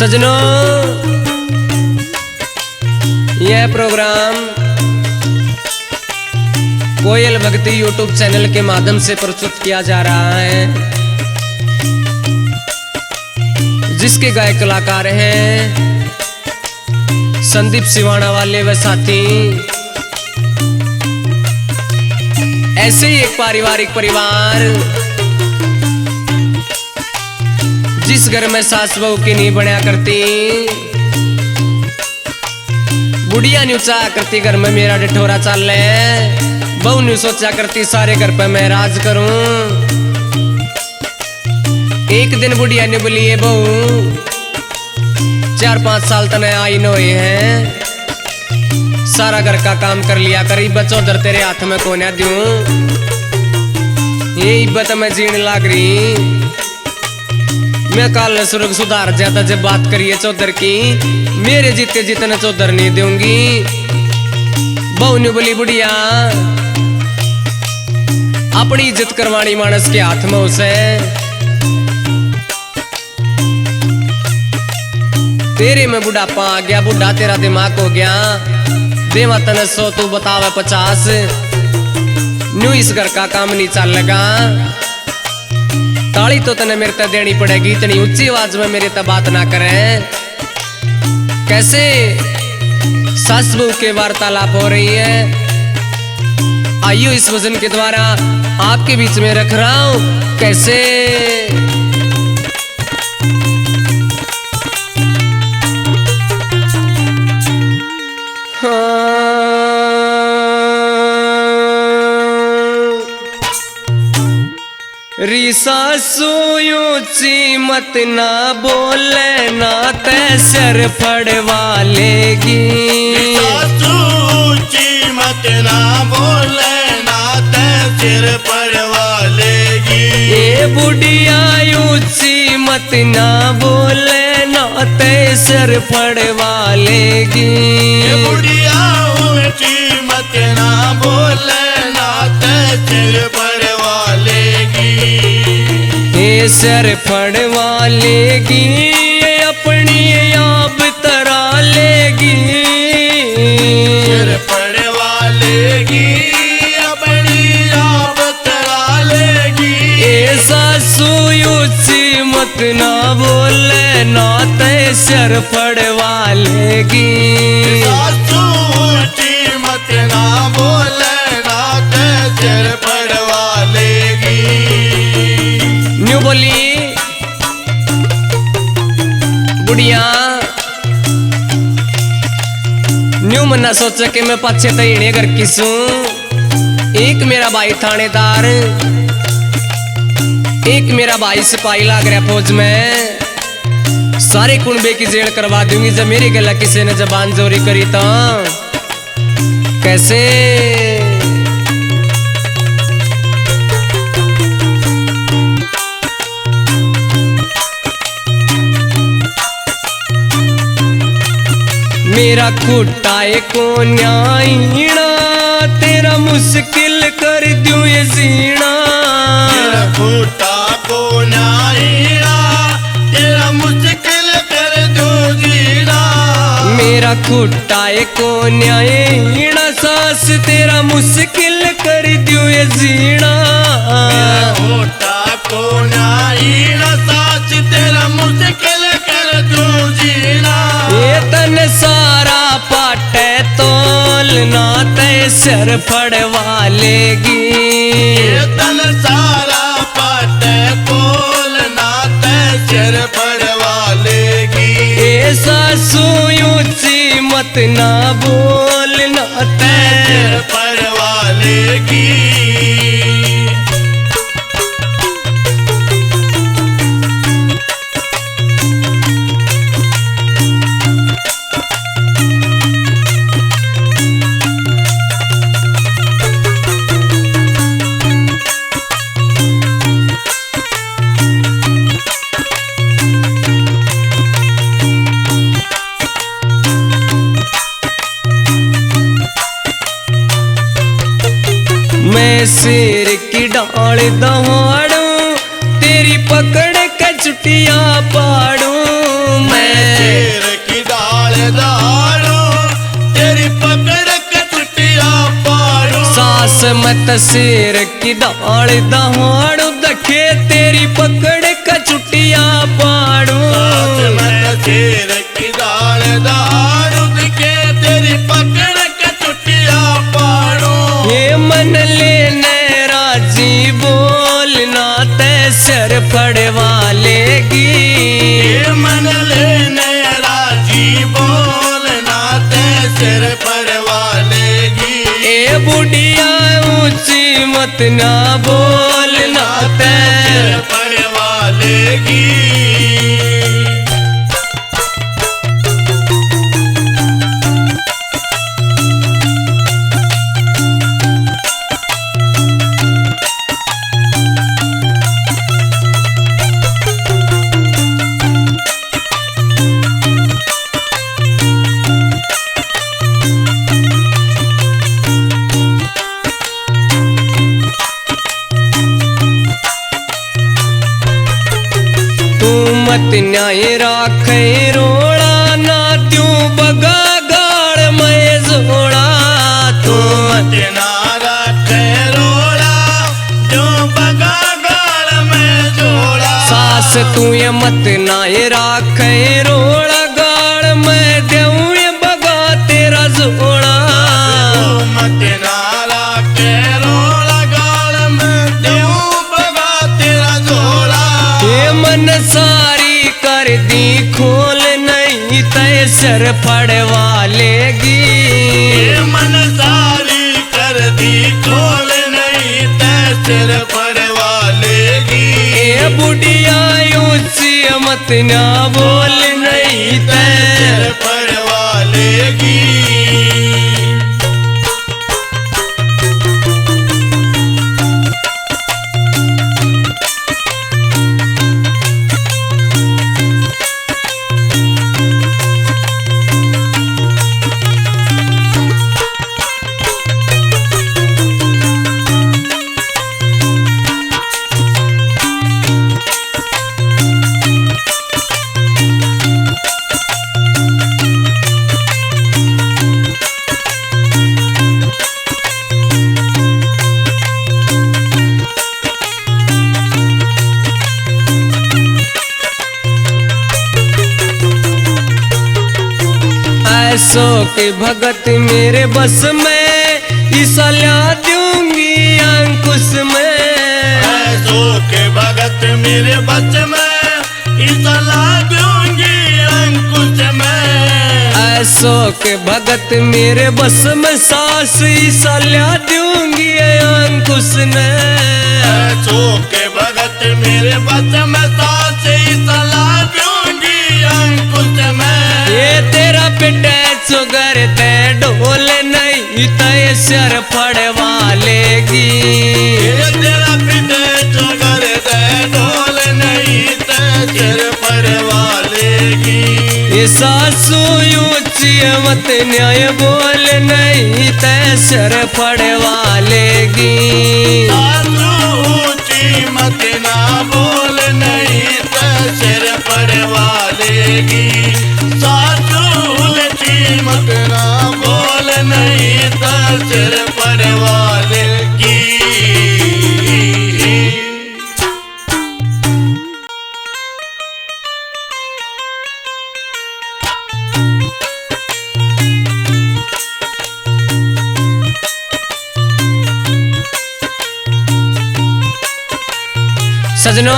सजनों, यह प्रोग्राम कोयल भक्ति YouTube channel के माध्यम से प्रस्तुत किया जा रहा है, जिसके गायक कलाकार हैं संदीप सिवाना वाले व साथी। ऐसे ही एक पारिवारिक परिवार जिस घर में सास बहू की नहीं बनया करती, बुढ़िया न्यू चाह करती घर में मेरा डिठोरा चल ले, बहू न्यू सोचा करती सारे घर पे मैं राज करूं। एक दिन बुढ़िया ने बोली है बहू 4-5 साल तने आई न हुए हैं, सारा घर का काम कर लिया करी, बच्चों उधर तेरे हाथ में कोन्या दूं, ये इब्बत में जीण लाग रही। मैं काल सुरग सुधार ज्यादा जब बात करिए चौधर की, मेरे जीते जितने चौधर नहीं दूंगी। बहू ने बोली बुढ़िया अपनी इज्जत करवानी मानस के हाथ में उसे, तेरे में बुढ़ापा आ गया, बुढ़ा तेरा दिमाग हो गया, देवा तने 100 तू बतावे 50, न्यू इस घर का काम नहीं चल लगा, ताली तो तने मेरे तक देनी पड़ेगी, इतनी ऊंची आवाज में मेरे तक बात ना करें। कैसे सास बहू के वार्तालाप हो रही है, आइयो इस वजन के द्वारा आपके बीच में रख रहा हूं। कैसे सासू ऊंची मत ना बोले ना ते सिर फड़वा लेगी, सासू ऊंची मत ना बोले ना ते सिर फड़वा लेगी। ये बुढ़िया ऊंची मत ना बोले ना ते सिर फड़वा लेगी, ये बुढ़िया ऊंची मत ना बोले ना ते सिर फड़वा लेगी। ये सिर फड़वा लेगी, अपनी आप तरा लेगी, सिर फड़वा लेगी, अपनी आप तरा लेगी। ये सासू ऊंची मत ना बोले ना ते सिर फड़वा लेगी, सासू ऊंची मत ना बोले ना ते सिर फड़वा लेगी। न्यू बोली बुढ़िया, न्यू मन्ना सोचा कि मैं पाछे तईने घर किसू, एक मेरा भाई थानेदार, एक मेरा भाई सिपाही लाग रहा फौज में, सारे कुंबे की जेल करवा दूंगी जब मेरी गला किसी ने जबान जोरी करी तो। कैसे मेरा खुटाए को न्यायना, तेरा मुश्किल कर दूं ये जीना, तेरा खुटा को न्यायना, तेरा मुश्किल कर दूं जीना। मेरा खुटाए को न्यायना, सास तेरा मुश्किल कर दूं ये जीना, मेरा खुटा को न्यायना, सास तेरा मुश्किल कर दूं जीना। ये तन सारा पाटे तोल ना ते सिर फड़वा लेगी, ये तन सारा पाटे तोल ना ते सिर फड़वा लेगी। ये सासू ऊंची मत ना बोल ना ते सिर फड़वा लेगी। मैं सिर की डाल दहाड़ू, तेरी पकड़ के चुटिया पाड़ू, मैं मत शेर की दाड़ दहाड़ू दखे तेरी पकड़ कचुटिया पाड़ू। मत शेर की दाड़ दहाड़ू दखे तेरी पकड़ कचुटिया पाड़ू। ये मन लेने राजी बोलना ते सर फड़वा लेगी। ये मन लेने राजी बोलना ते सिर फड़वा लेगी। ए बुढ़िया ऊंची मत ना बोलना ते सिर फड़वा लेगी। मत न्याय राखे रोड़ा ना त्यों बगा गाड़ में जोड़ा। तू मत ना रखे रोड़ा जो बगा गाड़ में जोड़ा। सास तू ये मत नाय राखे रोड़ा गाड़ में देऊं ये बगा तेरा जोड़ा। मत ना रखे रोड़ा गाड़ में देऊं बगा तेरा जोड़ा। ये मन सारी कर दी खोल नहीं तय सर फड़वा लेगी। ये मन सारी कर दी खोल नहीं तय सिर फड़वा लेगी। ए बुढ़िया ऊंची मत ना बोल नहीं तय सिर फड़वा लेगी। ऐसो के भगत मेरे बस में इसला दूंगी अंकुश में। ऐसो के भगत मेरे बस में इसला दूंगी अंकुश में। ऐसो के भगत मेरे बस में सास इसला दूंगी अंकुश में। ऐसो के भगत मेरे बस में सास इसला दूंगी अंकुश में। ये तेरा पिटे सुगर ते ढोल नहीं तय सर फड़वा लेगी। ये तेरा पिटे सुगर ते ढोल नहीं तय सिर फड़वा लेगी। ये सासू ऊंची मत न्याय बोल नहीं तय सर फड़वा लेगी। सासू ऊंची मत ना बोल नहीं तय सिर फड़वा लेगी। सासू ऊंची मत ना बोल नहीं तय सिर फड़वा लेगी। सजनों,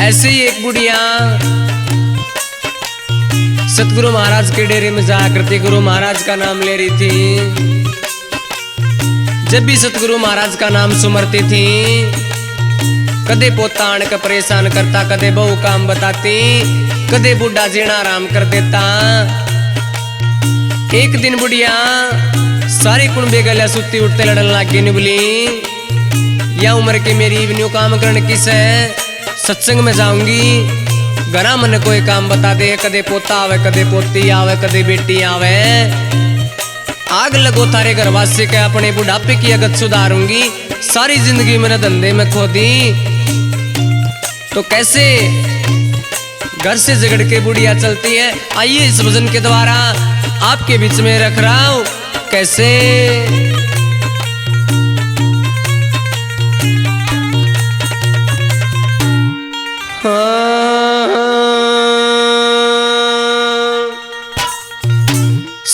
ऐसे ही एक बुढ़िया सतगुरु महाराज के डेरे में जाया करती, गुरु महाराज का नाम ले रही थी। जब भी सतगुरु महाराज का नाम सुमरती थी, कदे पोता आण के परेशान करता, कदे बहु काम बताती, कदे बुढ़ा जीना आराम कर देता। एक दिन बुढ़िया सारी कुंबे गलिया सुती उठते लड़न लाग गई। बोली या उम्र की मेरी इवन्यू काम करने की से सत्संग में जाऊंगी, घरा मन कोई काम बता दे। कदे पोता आवे, कदे पोती आवे, कदे बेटी आवे। आग लगो थारे घर वासे के अपने बुढ़ापे की अगत सुधारूंगी। सारी जिंदगी मैंने धंधे में खो दी, तो कैसे घर से झगड़ के बुढ़िया चलती है। आइए इस भजन के द्वारा आपके बीच में रख रहा हूं कैसे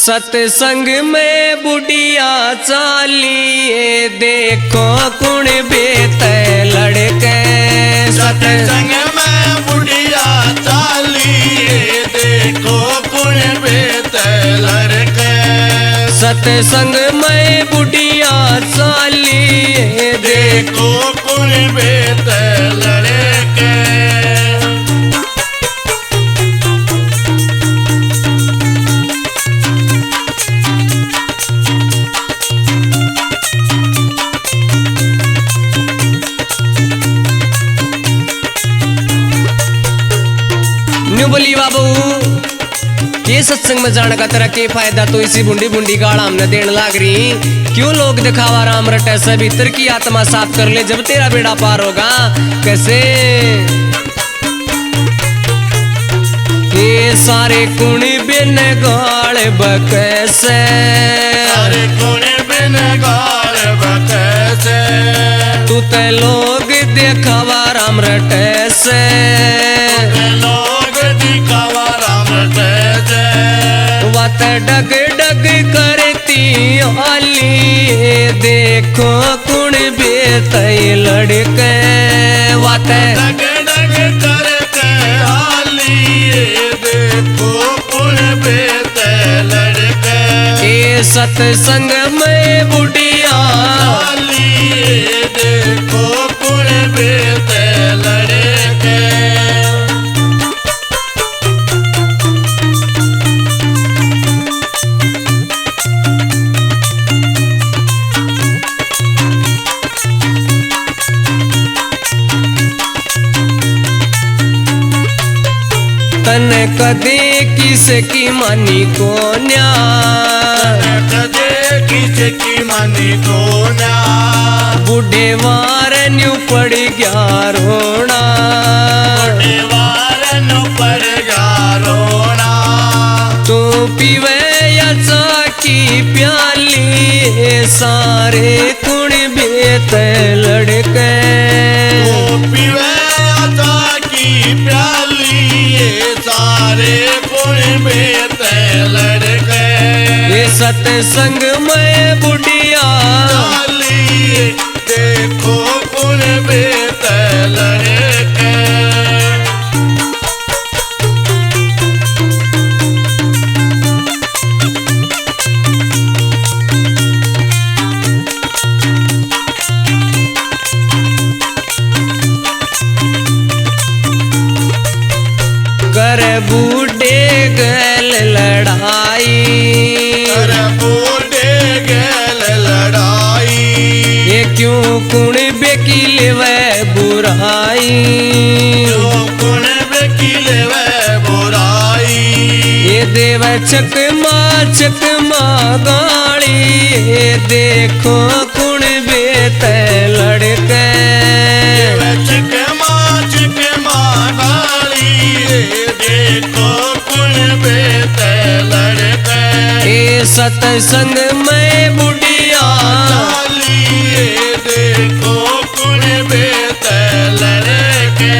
सत्संग में बुढ़िया चालिए देखो कुण बेत लड़के सत्संग में बुढ़िया चालिए देखो कुण बेत लड़के सत्संग में बुढ़िया चालिए देखो कुण बेत लड़के बोली बाबू ये सत्संग में जाने का तेरा के फायदा तो इसी बुंडी बुंडी गाड़ा हमने देने लाग रही क्यों लोग दिखावा राम रटे से भीतर की आत्मा साफ कर ले जब तेरा बेड़ा पार होगा कैसे ये सारे कुण बिन गाल बकैसे सारे कुण बिन गाल बकैसे तू ते लोग दिखावा राम रटे से वात डग डग करती आली देखो कुण बेत लड़के वात डग डग करते आली देखो कुण बेत लड़के ये सत्संग में बुढ़िया आली देखो कुण बेत लड़के तन कदे किसकी मानी को न्या कदे किसकी मानी को न्या बूढ़े वार न्यू पड़ गया रोना बूढ़े वार न्यू पड़ गया रोना तू पीवे या की प्याली सारे कुण बेत लड़के पीवे की प्याली सारे कुण बेत लड़के ये सत्संग में बुढ़िया चाली देखो कुण बेत लड़के कर बूढ़े गल लड़ाई कर बूढ़े गल लड़ाई ये क्यों कुण बेकिल व बुराई जो कुण बेकिल व बुराई ये देव चकमा गाड़ी ये देखो कुण बेत लड़के चकमा गाड़ी देखो कुण बेत लड़के ये सत्संग में बुढ़िया चाली देखो कुण बेत लड़के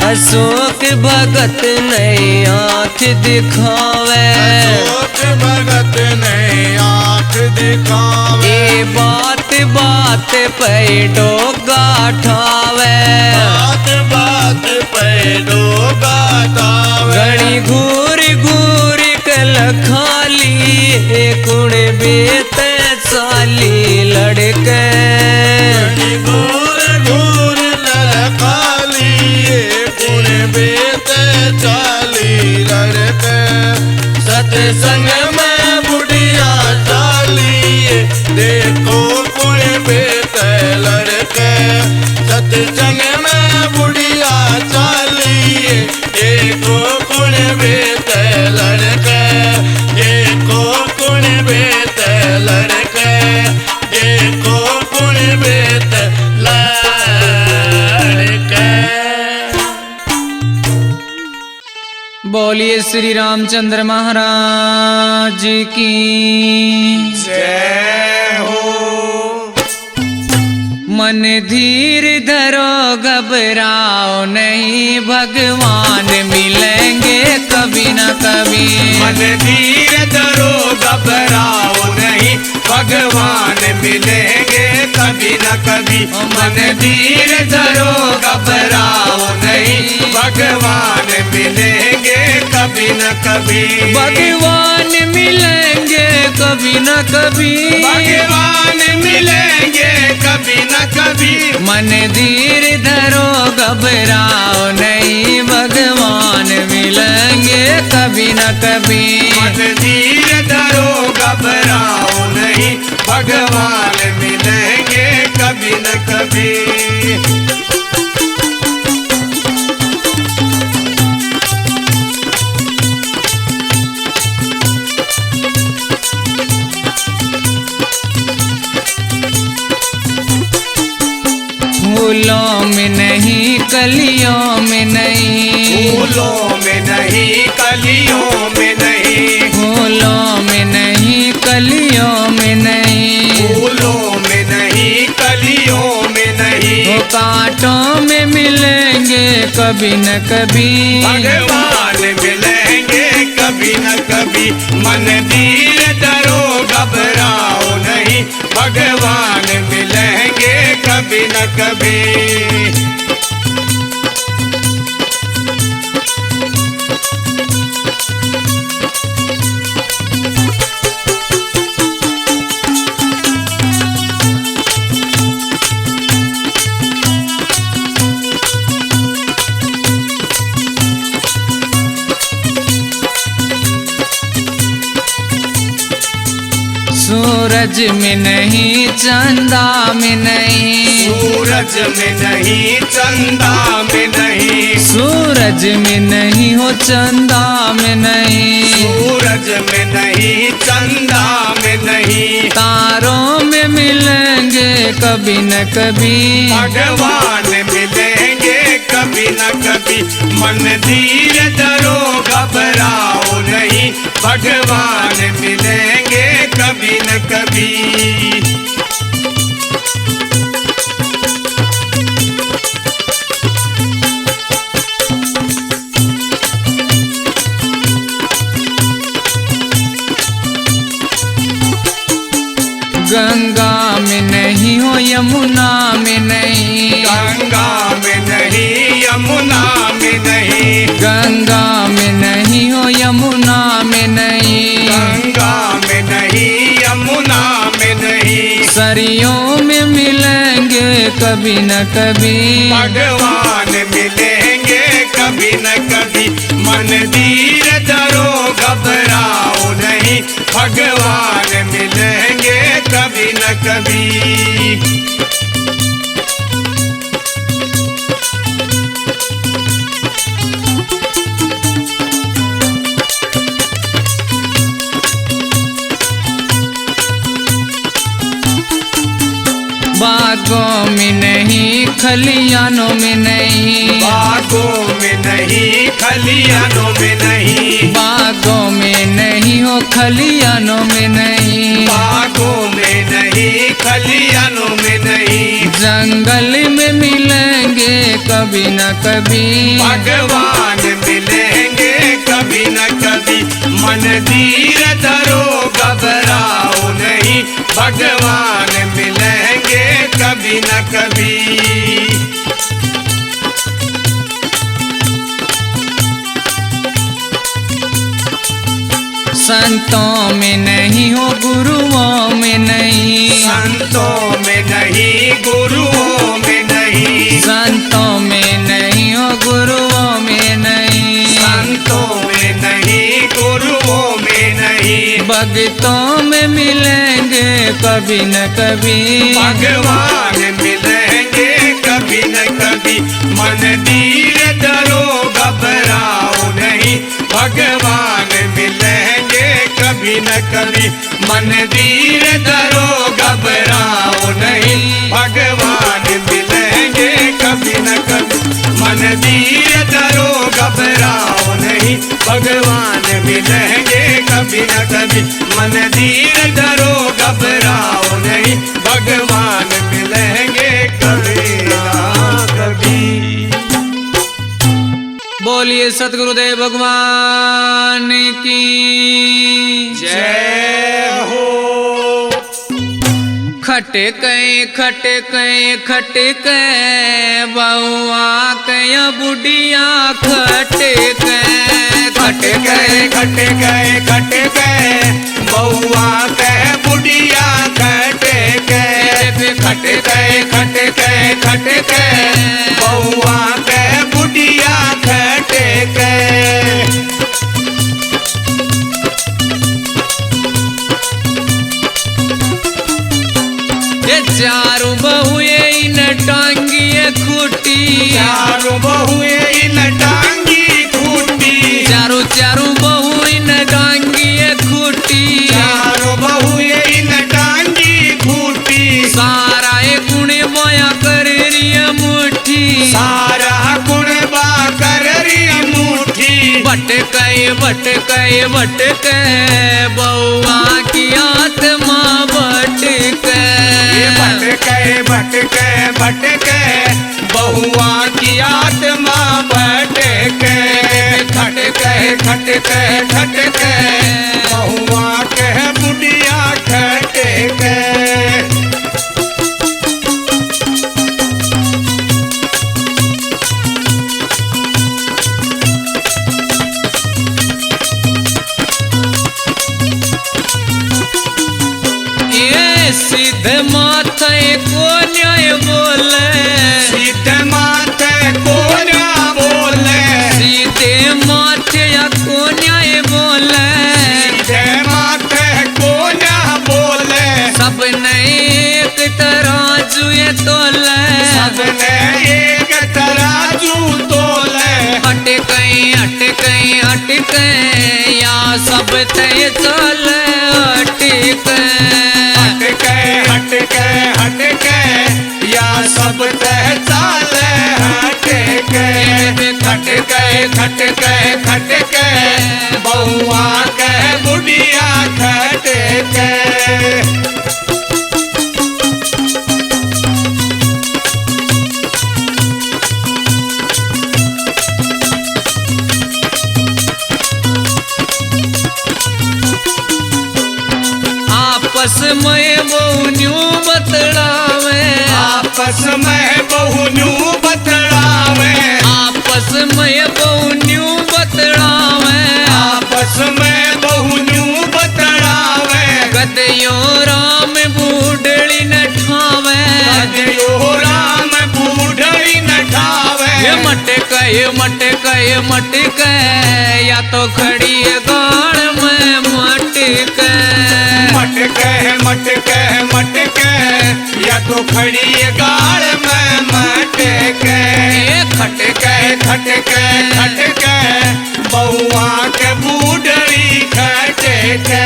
अशोक भगत नई आँख दिखावे अशोक भगत ने आँख दिखावे ये बात बात पे डोगा ठावे बात बात पे डोगा तावे घड़ी घूर घूर कल खाली कुण बेत चाली लड़के घूर घूर ललकाली कुण बेत चाली लड़के सत्संग में बुढ़िया चाली देखो कुण बेत लड़के बोलिए श्री रामचंद्र महाराज की जय हो। मन धीर धरो घबराओ नहीं, भगवान मिलेंगे कभी न कभी। मन धीर धरो घबराओ नहीं, भगवान मिलेंगे कभी न कभी। मन धीर धरो घबराओ नहीं, भगवान मिलेंगे कभी न कभी। भगवान मिलेंगे कभी न कभी। भगवान मिलेंगे कभी न कभी। मन धीर धरो घबराओ नहीं, भगवान मिलेंगे कभी न कभी। मन धीर धरो घबराओ नहीं, भगवान मिलेंगे कभी न कभी। फूलों में नहीं कलियों में नहीं। फूलों में नहीं कलियों में नहीं। फूलों में नहीं कलियों में नहीं। फूलों में नहीं कलियों में नहीं। वो कांटों में मिलेंगे कभी न कभी। भगवान मिलेंगे कभी न कभी। मन धीर धरो घबराओ नहीं, भगवान मिलेंगे कभी न कभी। सूरज में नहीं चंदा में नहीं। सूरज में नहीं चंदा में नहीं। सूरज में नहीं हो चंदा में नहीं। सूरज में नहीं चंदा में नहीं। तारों में मिलेंगे कभी न कभी। भगवान मिलेंगे कभी न कभी। मन धीर धरो घबराओ नहीं, भगवान मिलेंगे कभी न कभी। गंगा में नहीं हो यमुना में नहीं। गंगा में नहीं यमुना में नहीं। गंगा में नहीं हो यमुना में नहीं। गंगा में नहीं यमुना में नहीं। सरियों में मिलेंगे कभी न कभी। भगवान मिलेंगे कभी न कभी। मन धीर धरो घबराओ नहीं, भगवान मिलेंगे कभी न कभी। बागों में नहीं खलियानों में नहीं। बागों में नहीं खलियानों में नहीं। बागों में नहीं हो खलियानों में नहीं। बागों में नहीं खलियानों में नहीं। जंगल में मिलेंगे कभी न कभी। भगवान मिलेंगे कभी न कभी। मन धीर धरो घबराओ नहीं, भगवान मिलेंगे कभी न कभी। संतों में नहीं हो गुरुओं में नहीं। संतों में नहीं गुरुओं में नहीं। संतों में नहीं हो गुरुओं में नहीं। संतों में नहीं गुरुओं में नहीं। भक्तों में मिलेंगे कभी न कभी। भगवान मिलेंगे कभी न कभी। मन धीर धरो घबराओ नहीं, भगवान मिलेंगे कभी न कभी। मन धीर धरो घबराओ नहीं, भगवान मिलेंगे कभी न कभी। मन मन धीर धरो घबराओ नहीं, भगवान मिलेंगे कभी न कभी। मन धीर धरो घबराओ नहीं, भगवान मिलेंगे कभी ना कभी। बोलिए सतगुरुदेव भगवान की जय हो। खटके बउआ कया बुढ़िया खटके बउआ के बुढ़िया खटके बउआ के बुढ़िया खटके। चारू बहुए इन टांगिए खूटी, चारू बहुए इन टांगी खूटी, चारू बहु इन टांगिए खूटी, चारू बहुए इन टांगी खूटी। सारा गुण बोया कर रिया मुठी, सारा गुण बा कर रिया मुठी। भटके बउआ की आत्मा भटके बहुआ की आत्मा भटके। खटके बहुआ के बुढ़िया खटके। सीधे माथे को न्याय बोले, सीधे माथे को न्याय बोले, सीधे माथे को न्याय बोले, सीधे माथे को न्याय बोले। सबने एक तराजू ये तोले, सबने एक तराजू तोले। अटके या सब तय चले हटके या सब तय चाले खटके बउआ के बुढ़िया खटके। आपस में बहुन्यू बतलावे, आपस में बहुन्यू बतलावे, आपस में बहुन्यू बतलावे, आपस में बहुन्यू बतलावे। गदयो राम बूढ़ड़ी न ठावे, गदयो राम बूढ़ड़ी न ठावे। मटके या तो खड़ी गाड़ में मटके या तो खड़ी गाड़ में मटके। खटके बउआ के बूढ़ी खटके।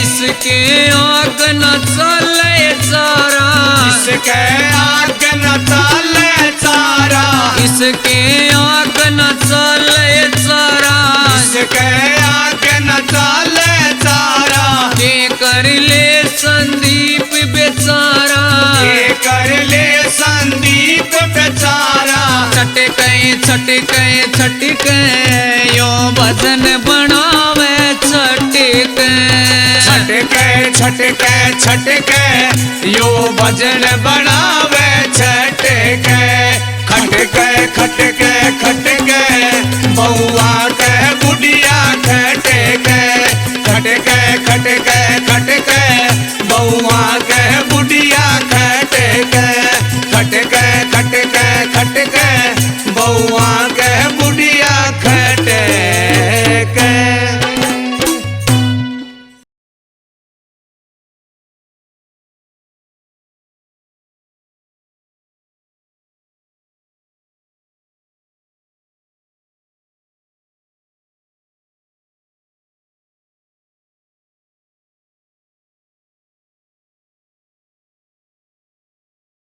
इसके आग न चले सारा, इसके आग न चले सारा, इसके आग न चले सारा, इसके आग न चले सारा। के कर ले संदीप बेचारा, के कर ले संदीप बेचारा। छटके यो भजन बनावे छटके यो भजन बनावे छटके। खटके बउआ के बुढ़िया खटके।